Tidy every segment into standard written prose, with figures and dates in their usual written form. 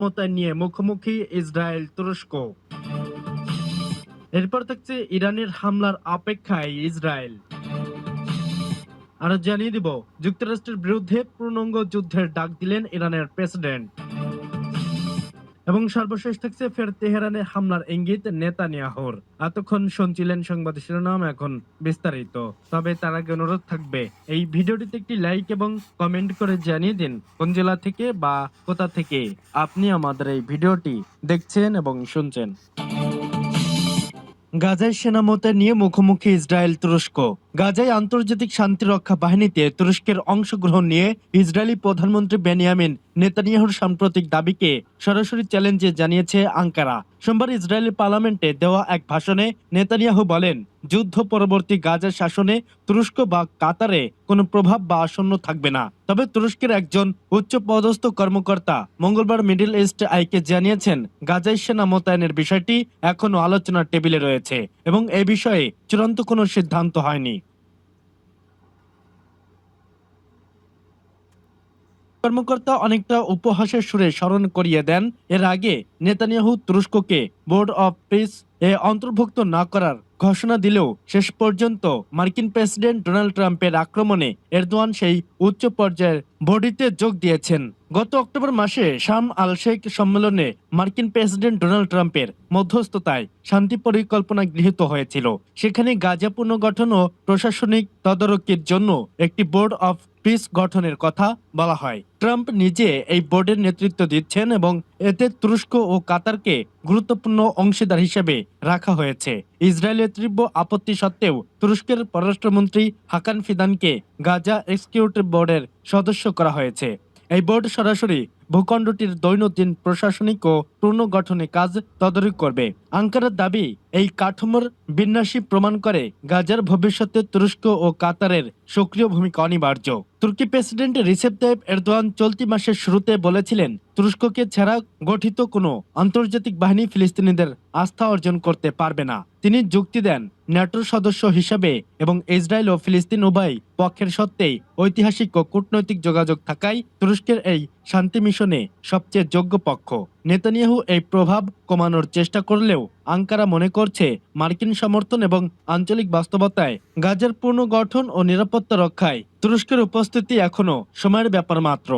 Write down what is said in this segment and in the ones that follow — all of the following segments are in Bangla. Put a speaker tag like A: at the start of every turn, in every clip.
A: ক্ষমতায় নিয়ে মুখোমুখি ইসরায়েল তুরস্ক। এরপর থাকছে ইরানের হামলার অপেক্ষায় ইসরায়েল। আরো জানিয়ে দিব, যুক্তরাষ্ট্রের বিরুদ্ধে পূর্ণাঙ্গ যুদ্ধের ডাক দিলেন ইরানের প্রেসিডেন্ট। এবং সর্বশেষ থাকছে ফের তেহরানে হামলার ইঙ্গিত নেতানিয়াহুর। এতক্ষণ শুনছিলেন সংবাদ শিরোনাম, এখন বিস্তারিত। তবে তার আগে অনুরোধ থাকবে এই ভিডিওটিতে একটি লাইক এবং কমেন্ট করে জানিয়ে দিন কোন জেলা থেকে বা কোথা থেকে আপনি আমাদের এই ভিডিওটি দেখছেন এবং শুনছেন। গাজায় সেনা মোতায়েন নিয়ে মুখোমুখি ইসরায়েল তুরস্ক। গাজায় আন্তর্জাতিক শান্তিরক্ষা বাহিনীতে তুরস্কের অংশগ্রহণ নিয়ে ইসরায়েলি প্রধানমন্ত্রী বেনিয়ামিন নেতানিয়াহুর সাম্প্রতিক দাবিকে সরাসরি চ্যালেঞ্জে জানিয়েছে আঙ্কারা। সোমবার ইসরায়েলের পার্লামেন্টে দেওয়া এক ভাষণে নেতানিয়াহু বলেন, যুদ্ধ পরবর্তী গাজার শাসনে তুরস্ক বা কাতারে কোনো প্রভাব বা আসন্ন থাকবে না। তবে তুরস্কের একজন উচ্চ পদস্থ কর্মকর্তা মঙ্গলবার মিডল ইস্ট আইকে জানিয়েছেন, গাজায় সেনা মোতায়েনের বিষয়টি এখনো আলোচনার টেবিলে রয়েছে এবং এ বিষয়ে চূড়ান্ত কোনো সিদ্ধান্ত হয়নি। কর্মকর্তা অনেকটা উপহাসের সুরে স্মরণ করিয়ে দেন, এর আগে নেতানিয়াহু তুরস্ককে বোর্ড অব পিস এ অন্তর্ভুক্ত না করার ঘোষণা দিলেও শেষ পর্যন্ত মার্কিন প্রেসিডেন্ট ডোনাল্ড ট্রাম্পের আক্রমণে এরদোয়ান সেই উচ্চ পর্যায়ের বডিতে যোগ দিয়েছেন। গত অক্টোবর মাসে শার্ম আল শেখ সম্মেলনে মার্কিন প্রেসিডেন্ট ডোনাল্ড ট্রাম্পের মধ্যস্থতায় শান্তি পরিকল্পনা গৃহীত হয়েছিল। সেখানে গাজা পুনর্গঠন ও প্রশাসনিক তদারকির জন্য একটি বোর্ড অফ পিস গঠনের কথা বলা হয়। ট্রাম্প নিজে এই বোর্ডের নেতৃত্ব দিচ্ছেন এবং এতে তুরস্ক ও কাতারকে গুরুত্বপূর্ণ অংশীদার হিসেবে রাখা হয়েছে। ইসরায়েলের তীব্র আপত্তি সত্ত্বেও তুরস্কের পররাষ্ট্রমন্ত্রী হাকান ফিদানকে গাজা এক্সিকিউটিভ বোর্ডের সদস্য করা হয়েছে। এই বোর্ড সরাসরি ভূখণ্ডটির দৈনন্দিন প্রশাসনিক ও পুনর্গঠনে কাজ তদারকি করবে। আঙ্কারার দাবি, এই কাঠামোর বিন্যাসী প্রমাণ করে গাজার ভবিষ্যতে তুরস্ক ও কাতারের সক্রিয় ভূমিকা অনিবার্য। তুর্কি প্রেসিডেন্ট রিসেপ তাইপ এরদোয়ান চলতি মাসের শুরুতে বলেছিলেন, তুরস্ককে ছাড়া গঠিত কোনো আন্তর্জাতিক বাহিনী ফিলিস্তিনিদের আস্থা অর্জন করতে পারবে না। তিনি যুক্তি দেন, ন্যাটোর সদস্য হিসাবে এবং ইসরায়েল ও ফিলিস্তিন উভয় পক্ষের সত্ত্বেই ঐতিহাসিক ও কূটনৈতিক যোগাযোগ থাকায় তুরস্কের এই শান্তি মিশনে সবচেয়ে যোগ্য পক্ষ। নেতানিয়াহু এই প্রভাব কমানোর চেষ্টা করলেও আঙ্কারা মনে করছে, মার্কিন সমর্থন এবং আঞ্চলিক বাস্তবতায় গাজার পুনর্গঠন ও নিরাপত্তা রক্ষায় তুরস্কের উপস্থিতি এখনো সময়ের ব্যাপার মাত্র।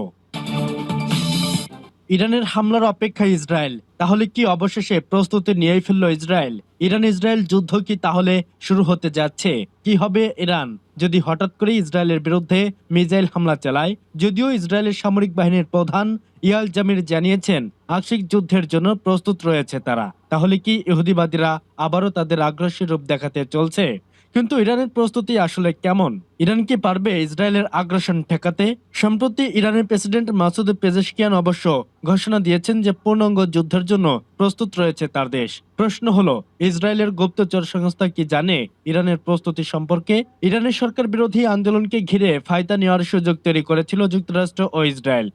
A: ইরানের হামলার অপেক্ষায় ইসরায়েল, তাহলে কি অবশেষে প্রস্তুতি নিয়েই ফেলল ইসরায়েল? ইরান ইসরায়েল যুদ্ধ কি তাহলে শুরু হতে যাচ্ছে? কি হবে ইরান যদি হঠাৎ করে ইসরায়েলের বিরুদ্ধে মিসাইল হামলা চালায়? যদিও ইসরায়েলের সামরিক বাহিনীর প্রধান ইয়াল জামির জানিয়েছেন, আংশিক যুদ্ধের জন্য প্রস্তুত রয়েছে তারা। তাহলে কি ইহুদিবাদীরা আবারও তাদের আগ্রাসী রূপ দেখাতে চলছে? কিন্তু ইরানের প্রস্তুতি আসলে কেমন? ইরান কি পারবে ইসরায়েলের আগ্রাসন ঠেকাতে? সম্প্রতি ইরানের প্রেসিডেন্ট মাসুদ পেজেশকিয়ান অবশ্য ঘোষণা দিয়েছেন যে পূর্ণাঙ্গ যুদ্ধের জন্য প্রস্তুত রয়েছে তার দেশ। প্রশ্ন হলো, ইসরায়েলের গুপ্তচর সংস্থা কি জানে ইরানের প্রস্তুতি সম্পর্কে? ইরানের সরকার বিরোধী আন্দোলনকে ঘিরে ফায়দা নেওয়ার সুযোগ তৈরি করেছিল যুক্তরাষ্ট্র ও ইসরায়েল।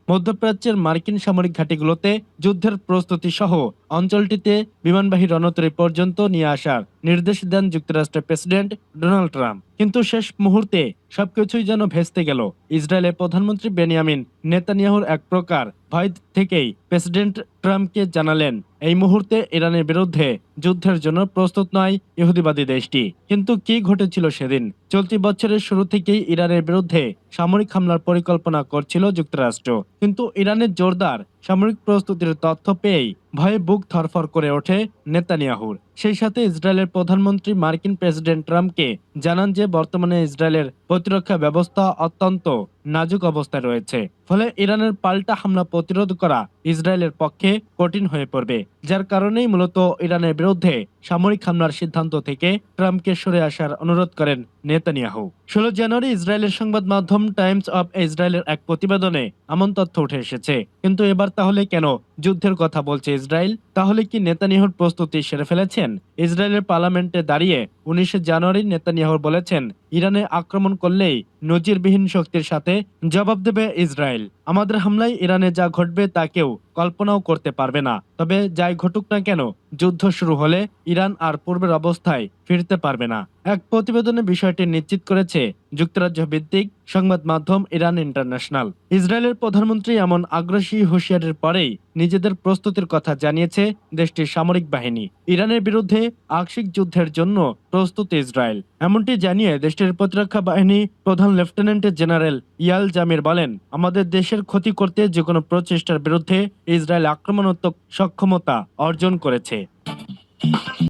A: মধ্যপ্রাচ্যের মার্কিন সামরিক ঘাঁটিগুলোতে যুদ্ধের প্রস্তুতি সহ অঞ্চলটিতে বিমানবাহী রণতরী পর্যন্ত নিয়ে আসার নির্দেশ দেন যুক্তরাষ্ট্রের প্রেসিডেন্ট ডোনাল্ড ট্রাম্প। কিন্তু শেষ মুহূর্তে সবকিছুই যেন ভেস্তে গেল। ইসরায়েলের প্রধানমন্ত্রী বেনিয়ামিন নেতানিয়াহুর এক প্রকার ভয় থেকেই প্রেসিডেন্ট ট্রাম্পকে জানালেন, এই মুহূর্তে ইরানের বিরুদ্ধে যুদ্ধের জন্য প্রস্তুত নয় ইহুদিবাদী দেশটি। কিন্তু কি ঘটেছিল সেদিন? চলতি বছরের শুরু থেকেই ইরানের বিরুদ্ধে সামরিক হামলার পরিকল্পনা করছিল যুক্তরাষ্ট্র। কিন্তু ইরানের জোরদার সামরিক প্রস্তুতির তথ্য পেয়েই ভয়ে বুক থরফর করে ওঠে নেতানিয়াহুর। সেই সাথে ইসরায়েলের প্রধানমন্ত্রী মার্কিন প্রেসিডেন্ট ট্রাম্পকে জানান যে বর্তমানে ইসরায়েলের প্রতিরক্ষা ব্যবস্থা অত্যন্ত নাজুক অবস্থায় রয়েছে। ফলে ইরানের পাল্টা হামলা প্রতিরোধ করা ইসরায়েলের পক্ষে কঠিন হয়ে পড়বে। যার কারণেই মূলত ইরানের বিরুদ্ধে সামরিক হামলার সিদ্ধান্ত থেকে ট্রাম্পকে সরে আসার অনুরোধ করেন নেতানিয়াহু। 16 জানুয়ারি ইসরায়েলের সংবাদ মাধ্যম টাইমস অব ইসরায়েলের এক প্রতিবেদনে এমন তথ্য উঠে এসেছে। কিন্তু এবার তাহলে কেন যুদ্ধের কথা বলছে ইসরায়েল? তাহলে কি নেতানিয়াহুর প্রস্তুতি সেরে ফেলেছেন? ইসরায়েলের পার্লামেন্টে দাঁড়িয়ে 19 জানুয়ারি নেতানিয়াহু বলেছেন, ইরানে আক্রমণ করলেই নজিরবিহীন শক্তির সাথে জবাব দেবে ইসরায়েল। আমাদের হামলায় ইরানে যা ঘটবে তা কেউ কল্পনাও করতে পারবে না। তবে যাই ঘটুক না কেন, যুদ্ধ শুরু হলে ইরান আর পূর্বের অবস্থায় ফিরতে পারবে না। এক প্রতিবেদনে বিষয়টি নিশ্চিত করেছে যুক্তরাজ্য ভিত্তিক সংবাদ মাধ্যম ইরান ইন্টারন্যাশনাল। ইসরায়েলের প্রধানমন্ত্রী এমন আগ্রাসী হুঁশিয়ারির পরেই নিজেদের প্রস্তুতির কথা জানিয়েছে দেশটির সামরিক বাহিনী। ইরানের বিরুদ্ধে আংশিক যুদ্ধের জন্য প্রস্তুত ইসরায়েল, এমনটি জানিয়ে দেশটির প্রতিরক্ষা বাহিনী প্রধান লেফটেন্যান্ট জেনারেল ইয়াল জামির বলেন, আমাদের দেশের ক্ষতি করতে যে কোনো প্রচেষ্টার বিরুদ্ধে ইসরায়েল আক্রমণাত্মক সক্ষমতা অর্জন করেছে।